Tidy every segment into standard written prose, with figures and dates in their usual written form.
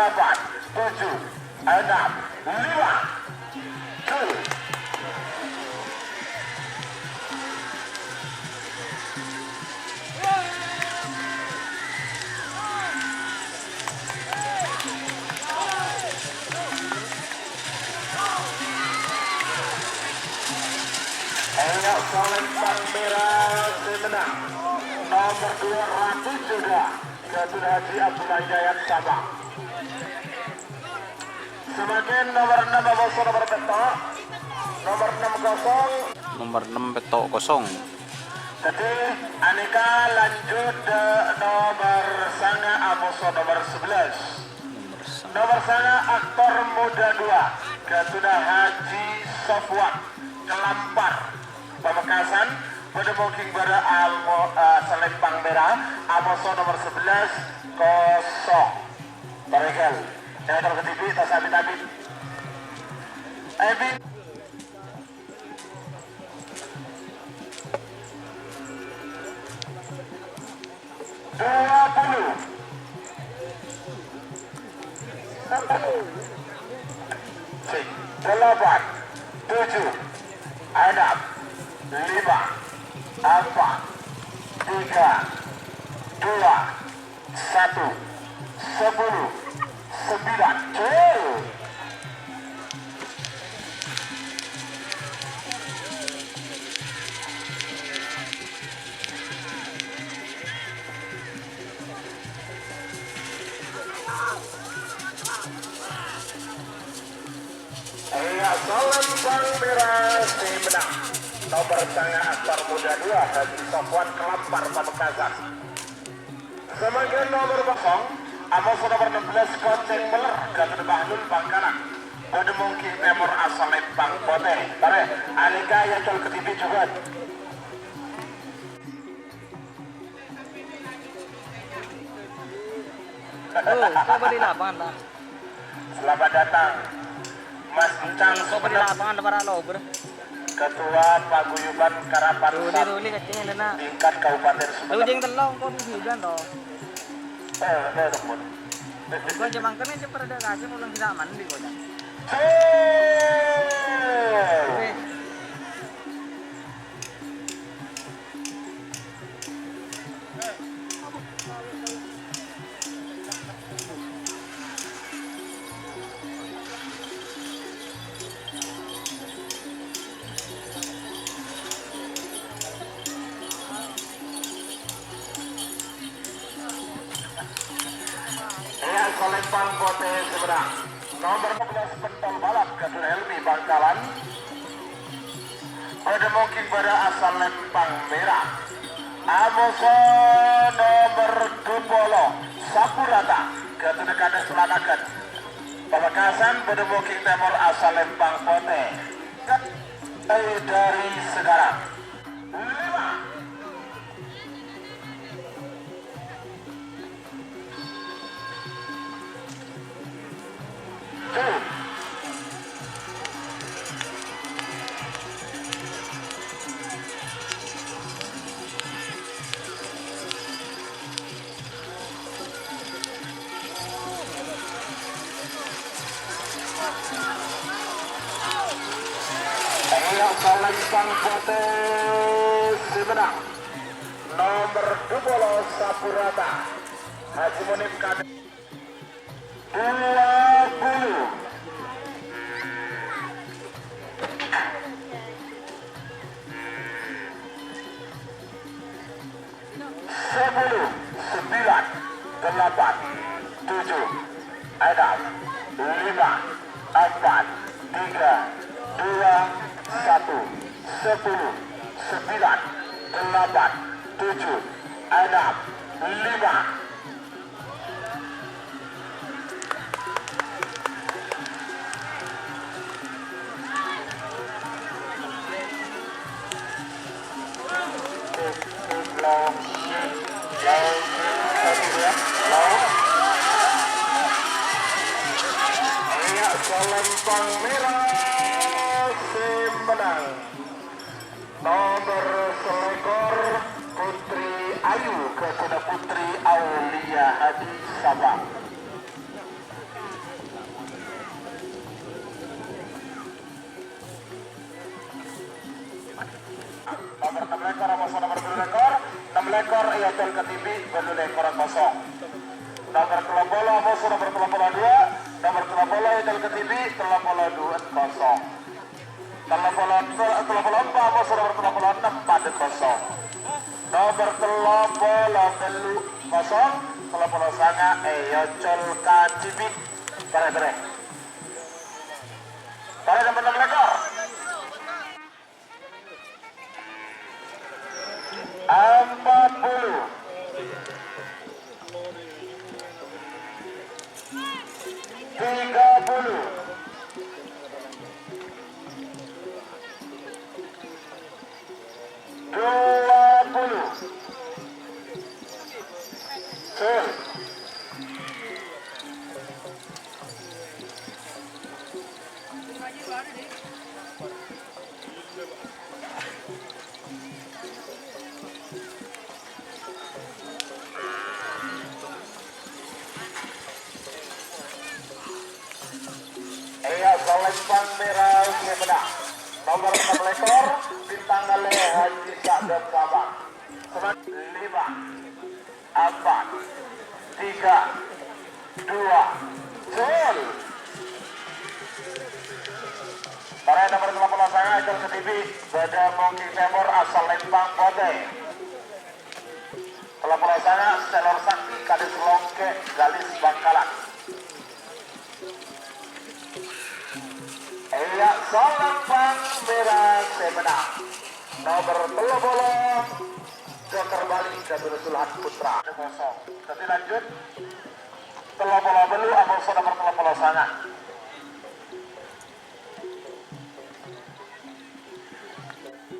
8, 7, 6, 5, 2. Ayo Salembang Merah menang. Nomor 2 Ratu Joda, Gatot Haji Abdullah Jayat Sabang. Semakin nomor 6 Aboso nomor petok, nomor 6 kosong. Nomor 6 petok kosong. Jadi Aneka lanjut ke nomor sanga Aboso nomor 11. Nomor sanga aktor muda 2, Gatot Haji Sofwan Kelampar Pamekasan. Pada booking pada Salembang Merah Aboso nomor 11 kosong. Baregal. Jangan ke TV, tas abit-abit. Abit. Delapan, 7, 6, 5, 4, 3, 2, 1, 10, 9. Salembang Merah menang. Nomor sanga aktor muda 2, Haji Sofwan Kelampar Pamekasan. Semakin nomor kosong Aboso nomor 16 Konceng Meler Gatot Bahlul Bangkalan. Pada mungkin Temur Salembang Bote. Bare, Alika yang ke TV juga. Coba di lapangan lah. Selamat datang Mas Encang Coba di lapangan lebaran lo bro. Ketua Paguyuban Karapan Ruli kecil lena. tingkat Kabupaten Lu Sumedang. jeng telong kok di hujan toh. Teman. Gua jemang kene aja pada kasih ulang tidak mandi gua. Salembang Bote seberang. Nomor 11 Pentol Balap Gatot Helmi Bangkalan. Pada mungkin pada asal Lempang Merah. Aboso nomor 20 Sapurata Gatot Kades Pelanakan. Pamekasan pada mungkin Temur asal Lempang Bote. Dari sekarang 5. Salembang Bote menang. Nomor 20 Sapurata Haji Munib Kades 20. 10, 9, 8, 7, 6, 5. Selempang merah si menang. Nomor selekor Putri Ayu kepada Putri Aulia Hadi Sabang. Nomor 6 lekor sama nomor 7 lekor. 6 lekor Iatul Ketibi 7 lekor kosong. Nomor Telobola musuh nomor Telobola 2. Nomor Telobola Iatul Ketibi Telobola 2 kosong. Telobola 4 musuh nomor Telobola 6 pada kosong. Nomor Telobola Belu kosong. Telobola Sanga Iatul Ketibi bare-bare. Pada nomor 6 lekor 40, 30, 20, 10. Selempang merah si menang. Nomor 6 lekor bintang oleh Haji Sadam Sabang. 5, 4, 3, 2, 1. Para nomor 18 saya Aitul Ketibi Bada Mongki Timur asal Lempang Kote. 18 saya Selor Sakti Kadis Longke Galis Bangkalan. Iya, Selempang merah semenang. Nomor 13 Joker Bali Jabir Sulhan Putra. Jadi lanjut. Telobola Belu Amul nomor 13 sana.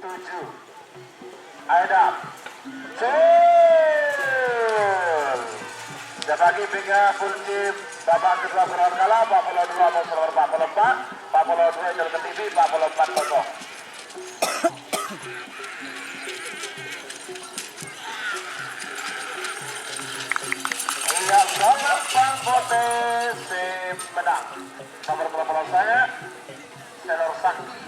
7. Aidam. Jabagi Bingga kunci babak kedua Surabaya Kala 42 Amul nomor 44. 42 Jal Ketibi 44 kosong. Iya, Selempang Kote menang. Nomor 12 saya Selor Sakti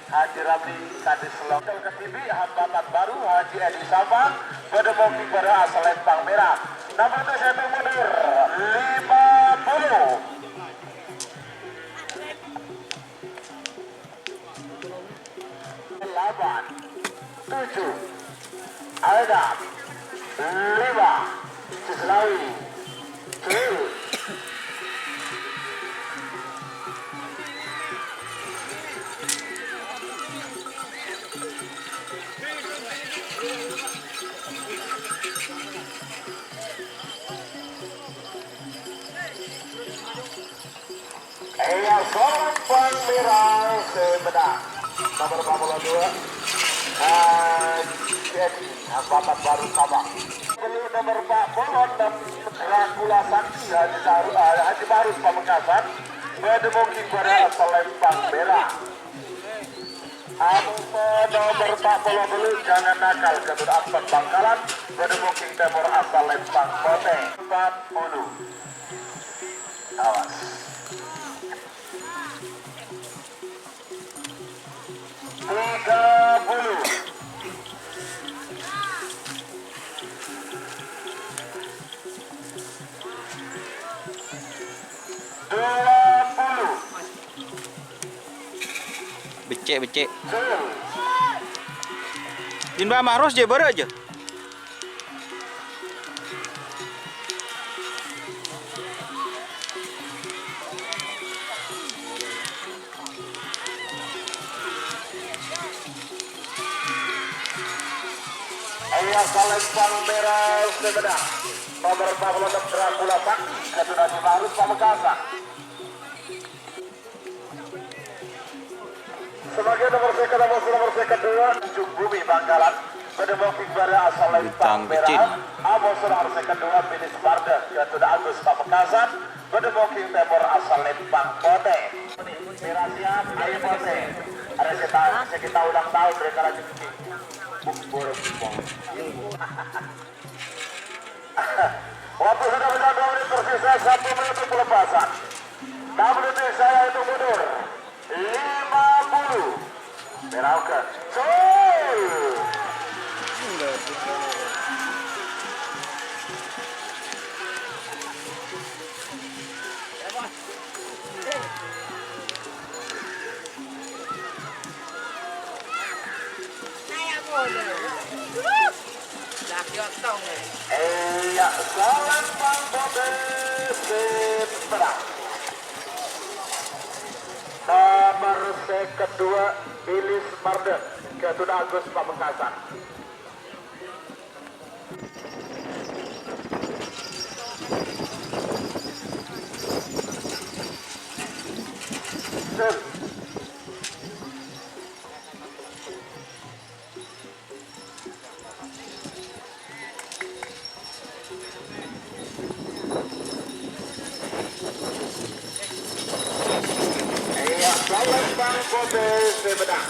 Haji Ramli Kadis Selempang Ketibi hambatan baru Haji Edi Sabang Bedemoki pada asal Lempang merah. Nomor 7 mundur 50. 7 Aidam 5 Cislawi 2. Iya, Selempang merah semenang. Nomor 42 jadi hambatan baru Sabang. Nomor 40 dan Dracula Sakti Haji Barus Pamekasan Bedemoki pada Selempang merah. Nomor 40 dulu jangan nakal Jabir Akbar Bangkalan Bedemoki Timur asal Lempang Kote 40. Awas. 30. 20. Becek. Din ba maros je bara aja. Iya, Salempang Merah Sumedang. Nomor 46 Dracula Pak, sudah dibalut Pamekasan. Sebagai nomor kedua, Ujung Bumi Bangkalan. Berdemokik pada asal Lempang Merah. Amos nomor kedua, Binis Barden. Sudah Agus Pamekasan. Berdemokik Timur asal Lempang Pote. Merah siap, ayo Pote. Ada sekitar ulang tahun dari Karajuki. Waktu sudah bisa 2 menit tersisa, 1 menit untuk pelepasan. 6 menit saya itu mundur 50. Merauke Sol. Iya, salam Bang Bobe Sipra. Nomor kedua, Bilis Marden, kedua Agus Pamekasan. Iya, salam Bang Bobe Sipra.